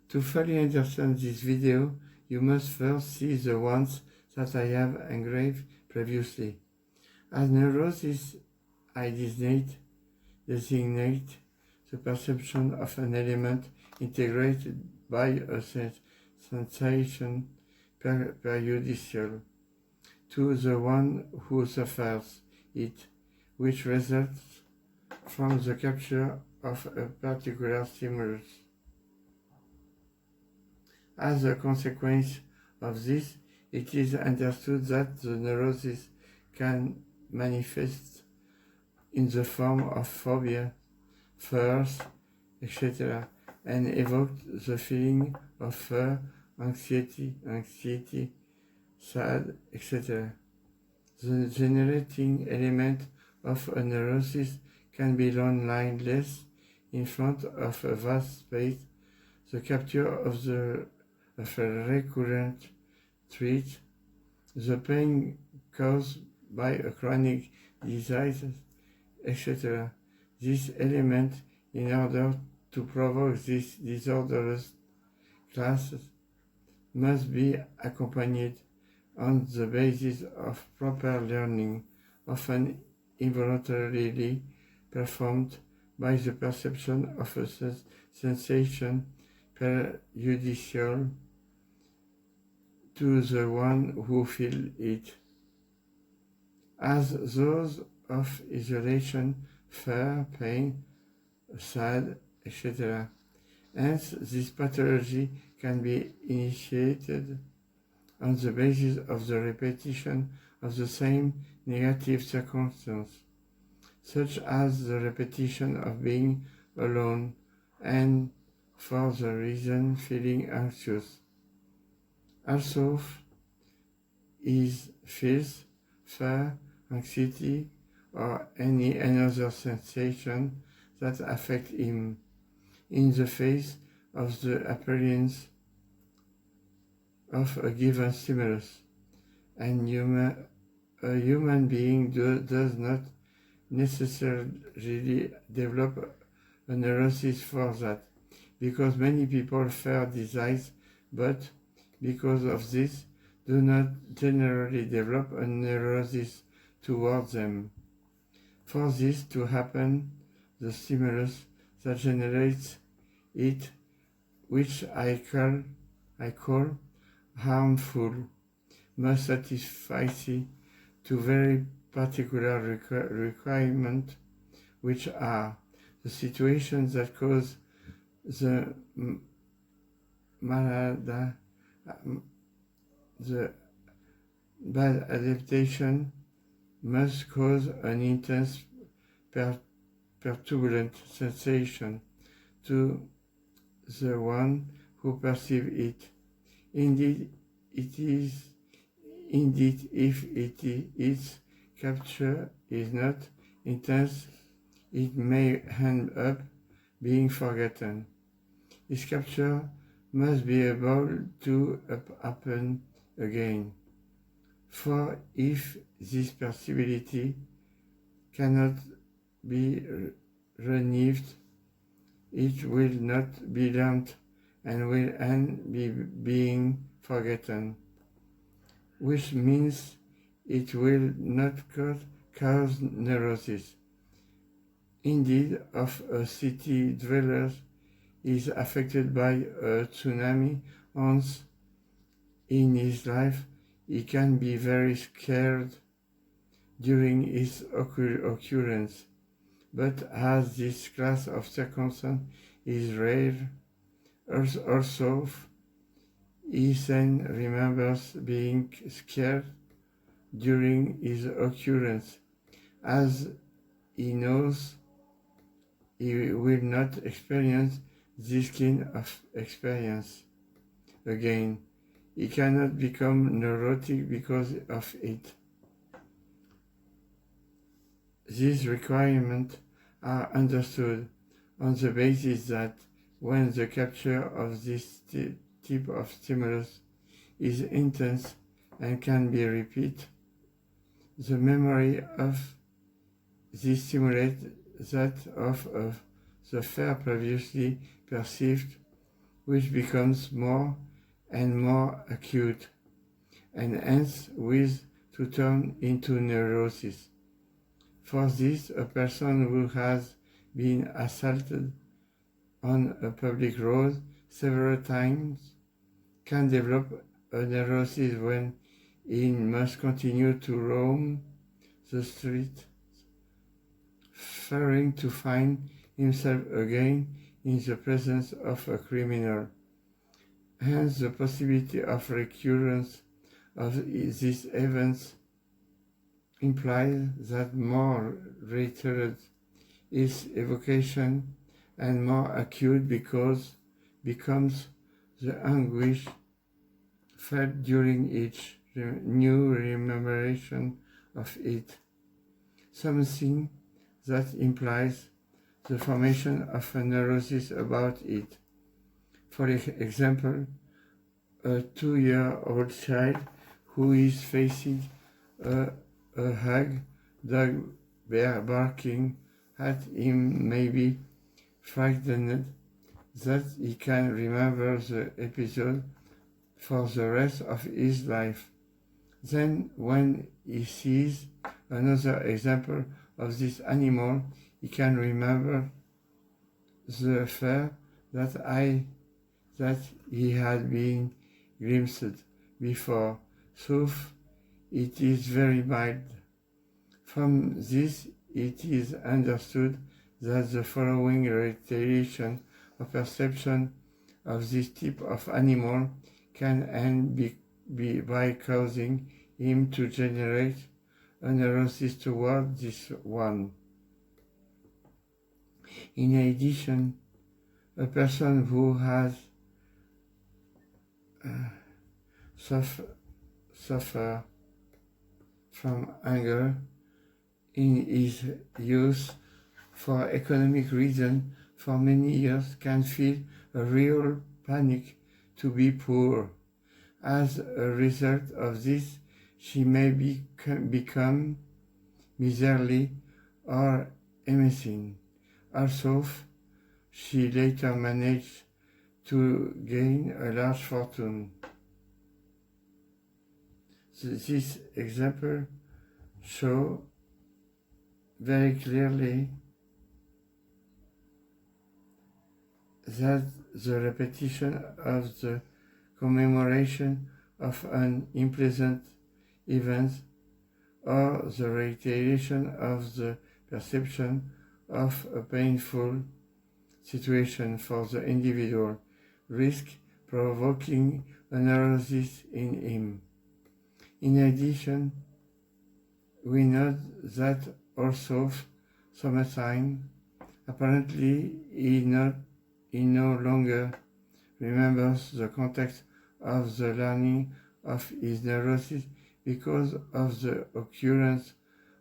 To fully understand this video, you must first see the ones that I have engraved previously. As neurosis, I designate the perception of an element integrated by a sensation prejudicial to the one who suffers it, which results from the capture of a particular stimulus. As a consequence of this, it is understood that the neurosis can manifest in the form of phobia, fears, etc., and evoke the feeling of fear, anxiety, sad, etc. The generating element of a neurosis can be loneliness in front of a vast space, the capture of a recurrent threat, the pain caused by a chronic disease, etc. This element, in order to provoke this disorderous classes, must be accompanied on the basis of proper learning, often involuntarily performed by the perception of a sensation prejudicial to the one who feels it, as those of isolation, fear, pain, sad, etc. Hence, this pathology can be initiated on the basis of the repetition of the same negative circumstance, such as the repetition of being alone and for the reason feeling anxious. Also, is fears, fear, anxiety, or any another sensation that affect him in the face of the appearance of a given stimulus. And a human being does not necessarily develop a neurosis for that, because many people fear disease, but because of this, do not generally develop a neurosis towards them. For this to happen, the stimulus that generates it, which I call harmful, must satisfy to very particular requirements, which are the situations that cause the bad adaptation must cause an intense perturbant sensation to the one who perceives it. Indeed, if its capture is not intense, it may end up being forgotten. Its capture must be able to happen again. For if this perceptibility cannot be renewed, it will not be learned and will end being forgotten, which means it will not cause neurosis. Indeed, if a city dweller is affected by a tsunami once in his life, he can be very scared during its occurrence. But as this class of circumstance is rare, also he then remembers being scared during his occurrence, as he knows he will not experience this kind of experience again. He cannot become neurotic because of it. These requirements are understood on the basis that when the capture of this type of stimulus is intense and can be repeated, the memory of this stimulates that of the fear previously perceived, which becomes more and more acute, and hence with to turn into neurosis. For this, a person who has been assaulted on a public road several times can develop a neurosis when he must continue to roam the street, fearing to find himself again in the presence of a criminal. Hence, the possibility of recurrence of these events implies that more reiterated is evocation and more acute because becomes the anguish felt during each new rememberation of it, something that implies the formation of a neurosis about it. For example, a 2-year-old child who is facing a hug dog barking at him may be frightened that he can remember the episode for the rest of his life. Then, when he sees another example of this animal, he can remember the fear that he had been glimpsed before, though it is very mild. From this, it is understood that the following reiteration of perception of this type of animal can end by causing him to generate a neurosis toward this one. In addition, a person who has suffered from anger in his youth for economic reasons for many years can feel a real panic to be poor. As a result of this, she may become miserly or emissive. Also, she later managed to gain a large fortune. This example shows very clearly that the repetition of the commemoration of an unpleasant event or the reiteration of the perception of a painful situation for the individual risk provoking a neurosis in him. In addition, we note that also sometimes apparently he no longer remembers the context of the learning of his neurosis because of the occurrence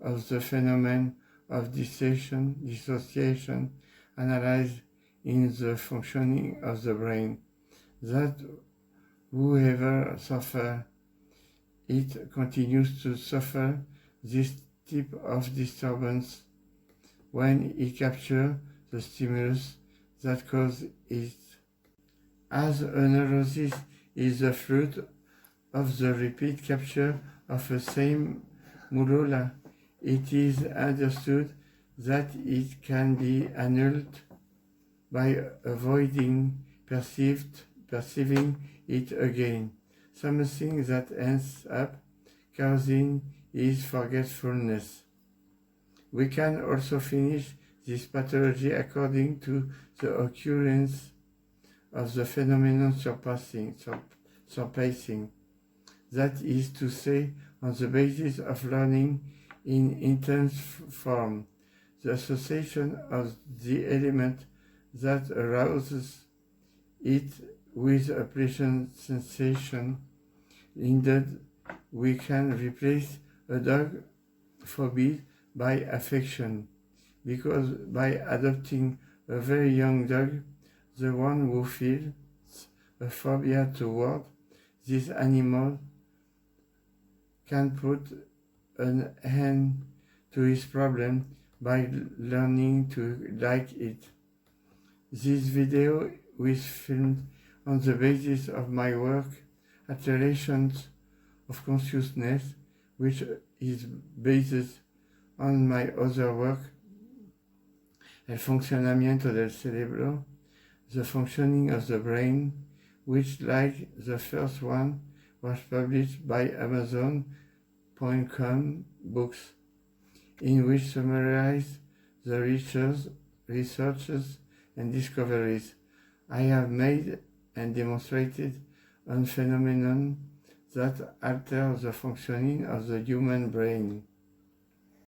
of the phenomenon of dissociation analyzed in the functioning of the brain, that whoever suffers it continues to suffer this type of disturbance when he captures the stimulus that causes it. As a neurosis is the fruit of the repeat capture of the same medulla, it is understood that it can be annulled by avoiding perceiving it again, something that ends up causing his forgetfulness. We can also finish this pathology according to the occurrence of the phenomenon surpassing, that is to say, on the basis of learning in intense form, the association of the element that arouses it with a pleasant sensation. Indeed, we can replace a dog phobia by affection, because by adopting a very young dog, the one who feels a phobia toward this animal can put an end to his problem by learning to like it. This video was filmed on the basis of my work, Alterations of Consciousness, which is based on my other work, El funcionamiento del cerebro, The Functioning of the Brain, which, like the first one, was published by Amazon.com Books, in which summarize the researches and discoveries I have made and demonstrated on phenomenon that alter the functioning of the human brain.